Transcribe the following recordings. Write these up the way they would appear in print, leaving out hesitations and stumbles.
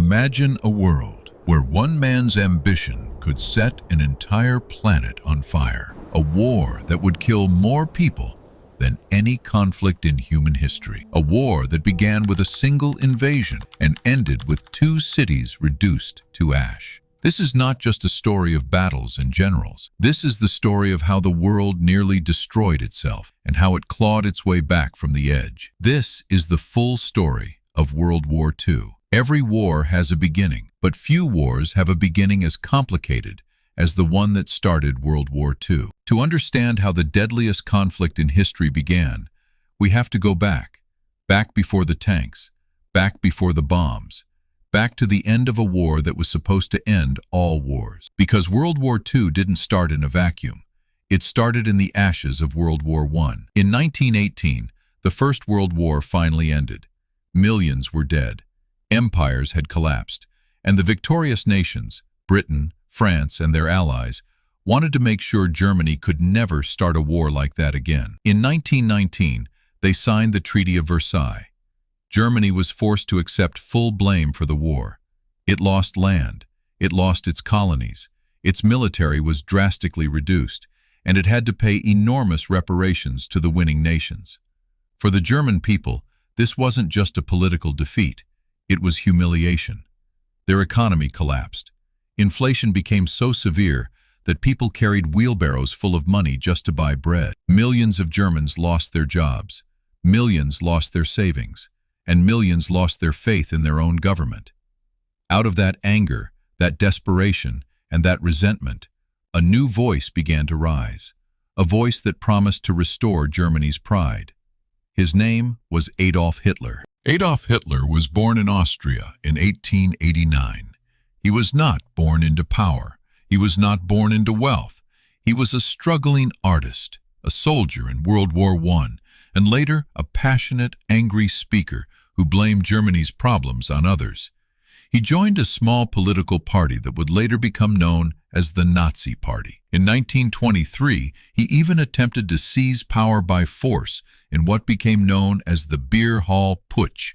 Imagine a world where one man's ambition could set an entire planet on fire. A war that would kill more people than any conflict in human history. A war that began with a single invasion and ended with 2 cities reduced to ash. This is not just a story of battles and generals. This is the story of how the world nearly destroyed itself and how it clawed its way back from the edge. This is the full story of World War II. Every war has a beginning, but few wars have a beginning as complicated as the one that started World War II. To understand how the deadliest conflict in history began, we have to go back before the tanks, back before the bombs, back to the end of a war that was supposed to end all wars. Because World War II didn't start in a vacuum. It started in the ashes of World War I. In 1918, the First World War finally ended. Millions were dead. Empires had collapsed, and the victorious nations, Britain, France, and their allies, wanted to make sure Germany could never start a war like that again. In 1919, they signed the Treaty of Versailles. Germany was forced to accept full blame for the war. It lost land, it lost its colonies, its military was drastically reduced, and it had to pay enormous reparations to the winning nations. For the German people, this wasn't just a political defeat, it was humiliation. Their economy collapsed. Inflation became so severe that people carried wheelbarrows full of money just to buy bread. Millions of Germans lost their jobs, millions lost their savings, and millions lost their faith in their own government. Out of that anger, that desperation, and that resentment, a new voice began to rise, a voice that promised to restore Germany's pride. His name was Adolf Hitler. Adolf Hitler was born in Austria in 1889. He was not born into power. He was not born into wealth. He was a struggling artist, a soldier in World War I, and later a passionate, angry speaker who blamed Germany's problems on others. He joined a small political party that would later become known as the Nazi Party. In 1923, he even attempted to seize power by force in what became known as the Beer Hall Putsch.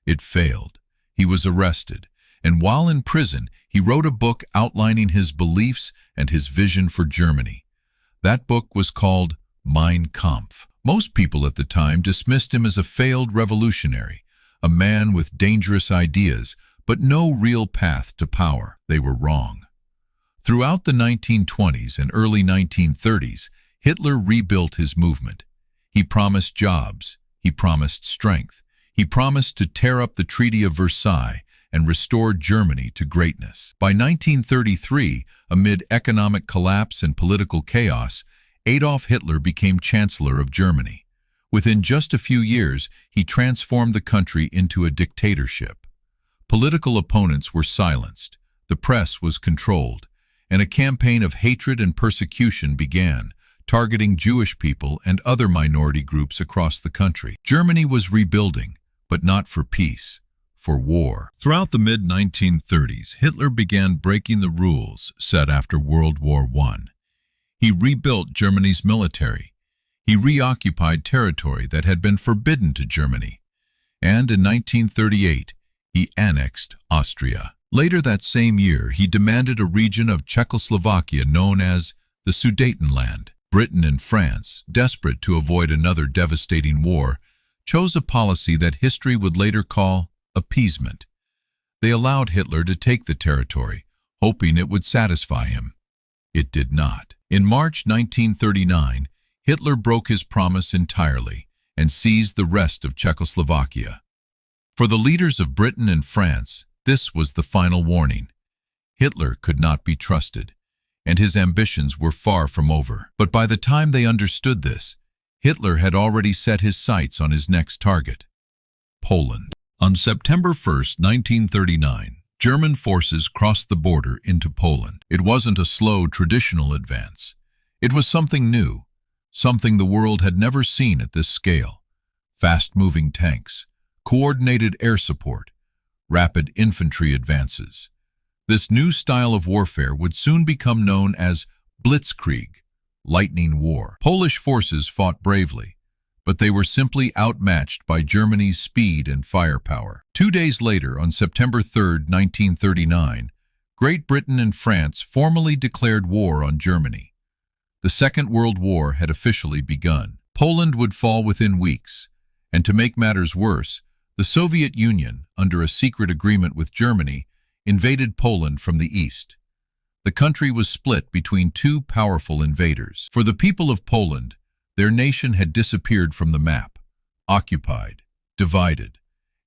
It failed. He was arrested, and while in prison, he wrote a book outlining his beliefs and his vision for Germany. That book was called Mein Kampf. Most people at the time dismissed him as a failed revolutionary, a man with dangerous ideas, but no real path to power. They were wrong. Throughout the 1920s and early 1930s, Hitler rebuilt his movement. He promised jobs. He promised strength. He promised to tear up the Treaty of Versailles and restore Germany to greatness. By 1933, amid economic collapse and political chaos, Adolf Hitler became Chancellor of Germany. Within just a few years, he transformed the country into a dictatorship. Political opponents were silenced, the press was controlled, and a campaign of hatred and persecution began, targeting Jewish people and other minority groups across the country. Germany was rebuilding, but not for peace, for war. Throughout the mid-1930s, Hitler began breaking the rules set after World War I. He rebuilt Germany's military. He reoccupied territory that had been forbidden to Germany. And in 1938, he annexed Austria. Later that same year, he demanded a region of Czechoslovakia known as the Sudetenland. Britain and France, desperate to avoid another devastating war, chose a policy that history would later call appeasement. They allowed Hitler to take the territory, hoping it would satisfy him. It did not. In March 1939, Hitler broke his promise entirely and seized the rest of Czechoslovakia. For the leaders of Britain and France, this was the final warning. Hitler could not be trusted, and his ambitions were far from over. But by the time they understood this, Hitler had already set his sights on his next target, Poland. On September 1st, 1939, German forces crossed the border into Poland. It wasn't a slow, traditional advance. It was something new, something the world had never seen at this scale. Fast-moving tanks, coordinated air support, rapid infantry advances. This new style of warfare would soon become known as Blitzkrieg, lightning war. Polish forces fought bravely, but they were simply outmatched by Germany's speed and firepower. 2 days later, on September 3, 1939, Great Britain and France formally declared war on Germany. The Second World War had officially begun. Poland would fall within weeks, and to make matters worse, the Soviet Union, under a secret agreement with Germany, invaded Poland from the east. The country was split between two powerful invaders. For the people of Poland, their nation had disappeared from the map, occupied, divided,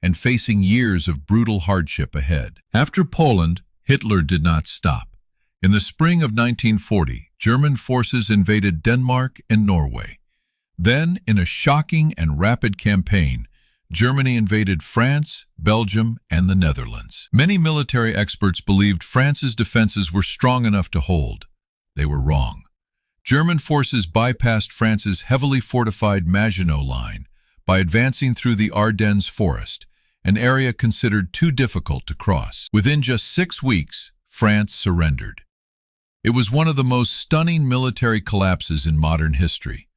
and facing years of brutal hardship ahead. After Poland, Hitler did not stop. In the spring of 1940, German forces invaded Denmark and Norway. Then, in a shocking and rapid campaign, Germany invaded France, Belgium, and the Netherlands. Many military experts believed France's defenses were strong enough to hold. They were wrong. German forces bypassed France's heavily fortified Maginot Line by advancing through the Ardennes forest, an area considered too difficult to cross. Within just 6 weeks, France surrendered. It was one of the most stunning military collapses in modern history.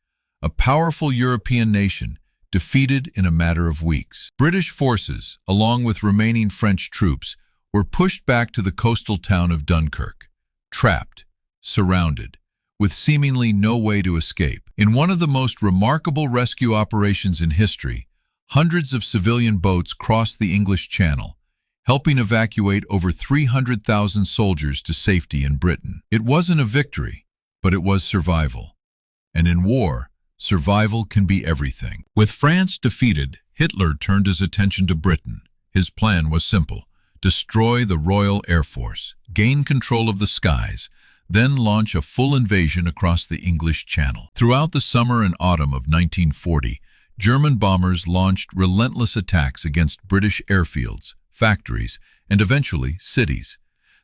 A powerful European nation defeated in a matter of weeks. British forces, along with remaining French troops, were pushed back to the coastal town of Dunkirk, trapped, surrounded, with seemingly no way to escape. In one of the most remarkable rescue operations in history, hundreds of civilian boats crossed the English Channel, helping evacuate over 300,000 soldiers to safety in Britain. It wasn't a victory, but it was survival. And in war, survival can be everything. With France defeated, Hitler turned his attention to Britain. His plan was simple: destroy the Royal Air Force, gain control of the skies, then launch a full invasion across the English Channel. Throughout the summer and autumn of 1940, German bombers launched relentless attacks against British airfields, factories, and eventually cities.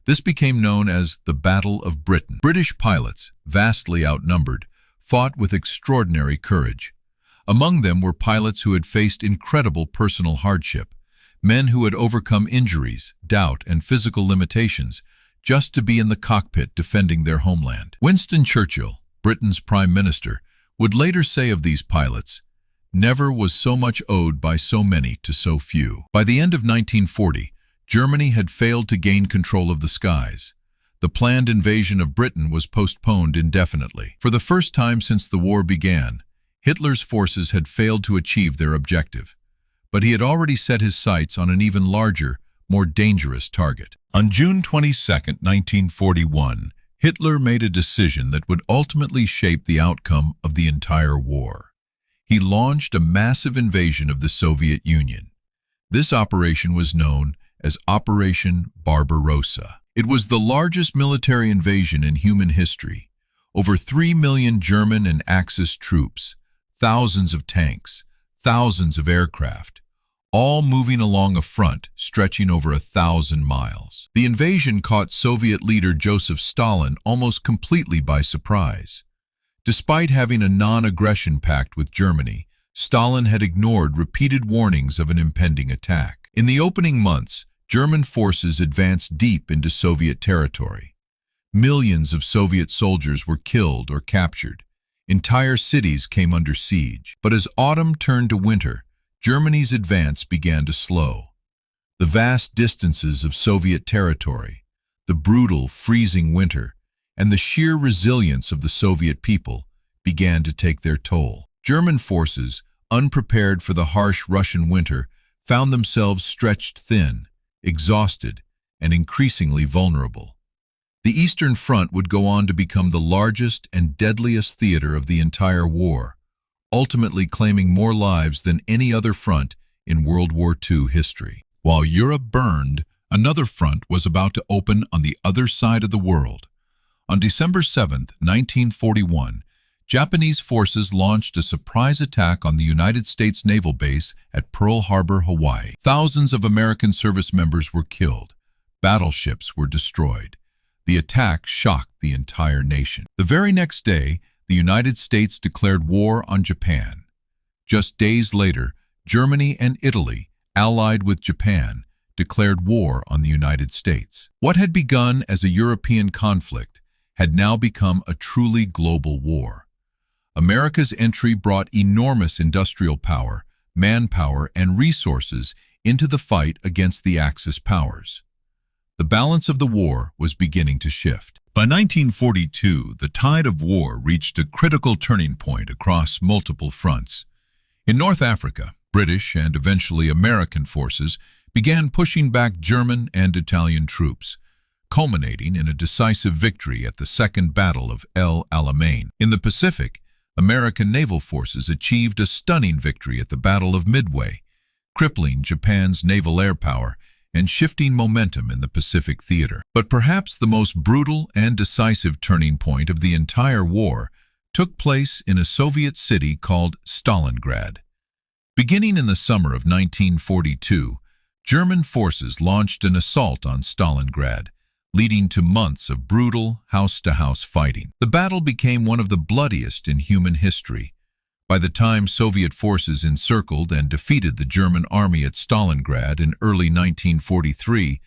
This became known as the Battle of Britain. British pilots, vastly outnumbered, fought with extraordinary courage. Among them were pilots who had faced incredible personal hardship, men who had overcome injuries, doubt, and physical limitations just to be in the cockpit defending their homeland. Winston Churchill, Britain's Prime Minister, would later say of these pilots, "Never was so much owed by so many to so few." By the end of 1940, Germany had failed to gain control of the skies. The planned invasion of Britain was postponed indefinitely. For the first time since the war began, Hitler's forces had failed to achieve their objective. But he had already set his sights on an even larger, more dangerous target. On June 22, 1941, Hitler made a decision that would ultimately shape the outcome of the entire war. He launched a massive invasion of the Soviet Union. This operation was known as Operation Barbarossa. It was the largest military invasion in human history. Over 3 million German and Axis troops, thousands of tanks, thousands of aircraft, all moving along a front stretching over 1,000 miles. The invasion caught Soviet leader Joseph Stalin almost completely by surprise. Despite having a non-aggression pact with Germany, Stalin had ignored repeated warnings of an impending attack. In the opening months, German forces advanced deep into Soviet territory. Millions of Soviet soldiers were killed or captured. Entire cities came under siege. But as autumn turned to winter, Germany's advance began to slow. The vast distances of Soviet territory, the brutal, freezing winter, and the sheer resilience of the Soviet people began to take their toll. German forces, unprepared for the harsh Russian winter, found themselves stretched thin, exhausted, and increasingly vulnerable. The Eastern Front would go on to become the largest and deadliest theater of the entire war, ultimately claiming more lives than any other front in World War II history. While Europe burned, another front was about to open on the other side of the world. On December 7, 1941, Japanese forces launched a surprise attack on the United States naval base at Pearl Harbor, Hawaii. Thousands of American service members were killed. Battleships were destroyed. The attack shocked the entire nation. The very next day, the United States declared war on Japan. Just days later, Germany and Italy, allied with Japan, declared war on the United States. What had begun as a European conflict had now become a truly global war. America's entry brought enormous industrial power, manpower, and resources into the fight against the Axis powers. The balance of the war was beginning to shift. By 1942, the tide of war reached a critical turning point across multiple fronts. In North Africa, British and eventually American forces began pushing back German and Italian troops, culminating in a decisive victory at the Second Battle of El Alamein. In the Pacific, American naval forces achieved a stunning victory at the Battle of Midway, crippling Japan's naval air power and shifting momentum in the Pacific theater. But perhaps the most brutal and decisive turning point of the entire war took place in a Soviet city called Stalingrad. Beginning in the summer of 1942, German forces launched an assault on Stalingrad, leading to months of brutal house-to-house fighting. The battle became one of the bloodiest in human history. By the time Soviet forces encircled and defeated the German army at Stalingrad in early 1943,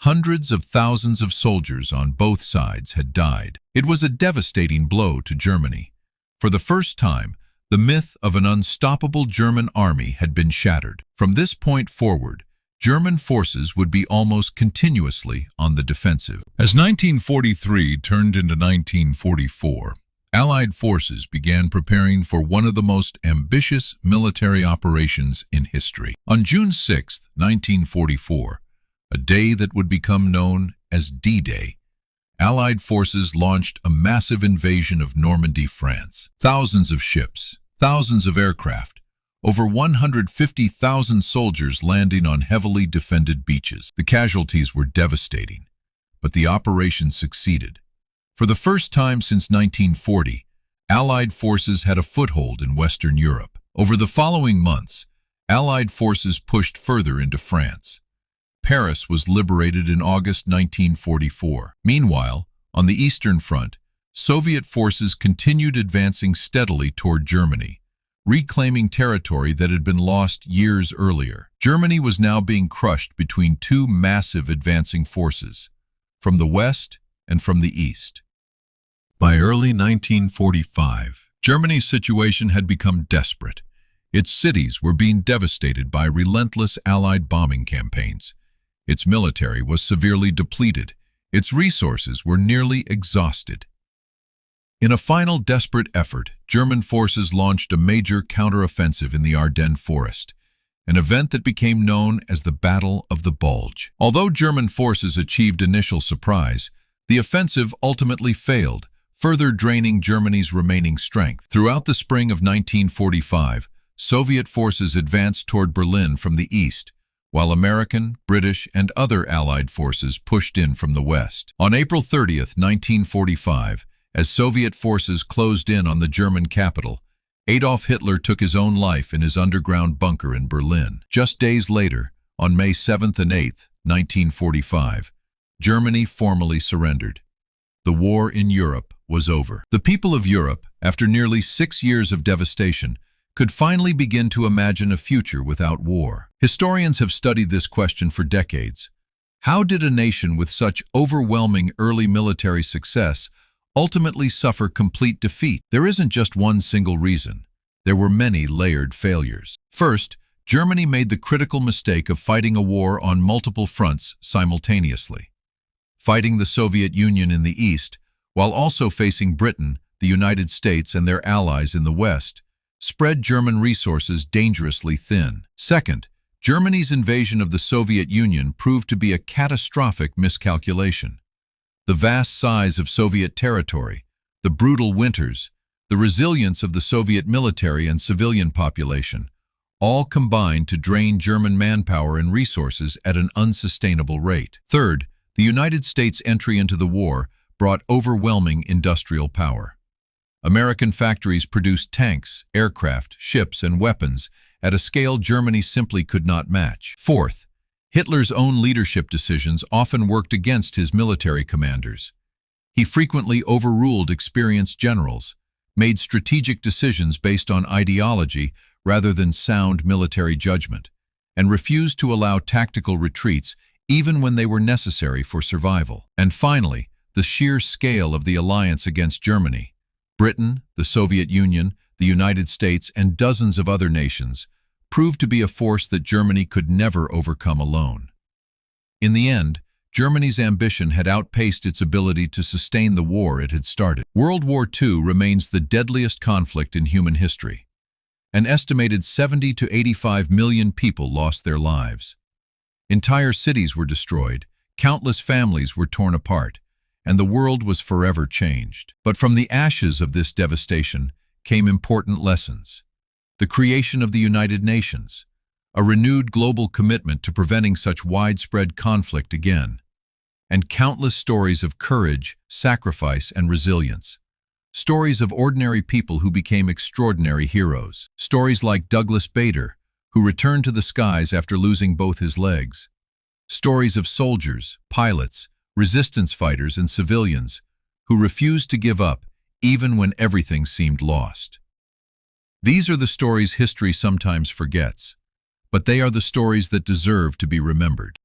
hundreds of thousands of soldiers on both sides had died. It was a devastating blow to Germany. For the first time, the myth of an unstoppable German army had been shattered. From this point forward, German forces would be almost continuously on the defensive. As 1943 turned into 1944, Allied forces began preparing for one of the most ambitious military operations in history. On June 6, 1944, a day that would become known as D-Day, Allied forces launched a massive invasion of Normandy, France. Thousands of ships, thousands of aircraft, over 150,000 soldiers landing on heavily defended beaches. The casualties were devastating, but the operation succeeded. For the first time since 1940, Allied forces had a foothold in Western Europe. Over the following months, Allied forces pushed further into France. Paris was liberated in August 1944. Meanwhile, on the Eastern Front, Soviet forces continued advancing steadily toward Germany, reclaiming territory that had been lost years earlier. Germany was now being crushed between two massive advancing forces, from the west and from the east. By early 1945, Germany's situation had become desperate. Its cities were being devastated by relentless Allied bombing campaigns. Its military was severely depleted. Its resources were nearly exhausted. In a final desperate effort, German forces launched a major counteroffensive in the Ardennes forest, an event that became known as the Battle of the Bulge. Although German forces achieved initial surprise, the offensive ultimately failed, further draining Germany's remaining strength. Throughout the spring of 1945, Soviet forces advanced toward Berlin from the east, while American, British, and other Allied forces pushed in from the west. On April 30, 1945, as Soviet forces closed in on the German capital, Adolf Hitler took his own life in his underground bunker in Berlin. Just days later, on May 7th and 8th, 1945, Germany formally surrendered. The war in Europe was over. The people of Europe, after nearly 6 years of devastation, could finally begin to imagine a future without war. Historians have studied this question for decades. How did a nation with such overwhelming early military success ultimately suffer complete defeat? There isn't just one single reason. There were many layered failures. First, Germany made the critical mistake of fighting a war on multiple fronts simultaneously. Fighting the Soviet Union in the east, while also facing Britain, the United States, and their allies in the west, spread German resources dangerously thin. Second, Germany's invasion of the Soviet Union proved to be a catastrophic miscalculation. The vast size of Soviet territory, the brutal winters, the resilience of the Soviet military and civilian population, all combined to drain German manpower and resources at an unsustainable rate. Third, the United States' entry into the war brought overwhelming industrial power. American factories produced tanks, aircraft, ships, and weapons at a scale Germany simply could not match. Fourth, Hitler's own leadership decisions often worked against his military commanders. He frequently overruled experienced generals, made strategic decisions based on ideology rather than sound military judgment, and refused to allow tactical retreats even when they were necessary for survival. And finally, the sheer scale of the alliance against Germany. Britain, the Soviet Union, the United States, and dozens of other nations proved to be a force that Germany could never overcome alone. In the end, Germany's ambition had outpaced its ability to sustain the war it had started. World War II remains the deadliest conflict in human history. An estimated 70 to 85 million people lost their lives. Entire cities were destroyed, countless families were torn apart, and the world was forever changed. But from the ashes of this devastation came important lessons. The creation of the United Nations, a renewed global commitment to preventing such widespread conflict again, and countless stories of courage, sacrifice, and resilience. Stories of ordinary people who became extraordinary heroes. Stories like Douglas Bader, who returned to the skies after losing both his legs. Stories of soldiers, pilots, resistance fighters, and civilians who refused to give up even when everything seemed lost. These are the stories history sometimes forgets, but they are the stories that deserve to be remembered.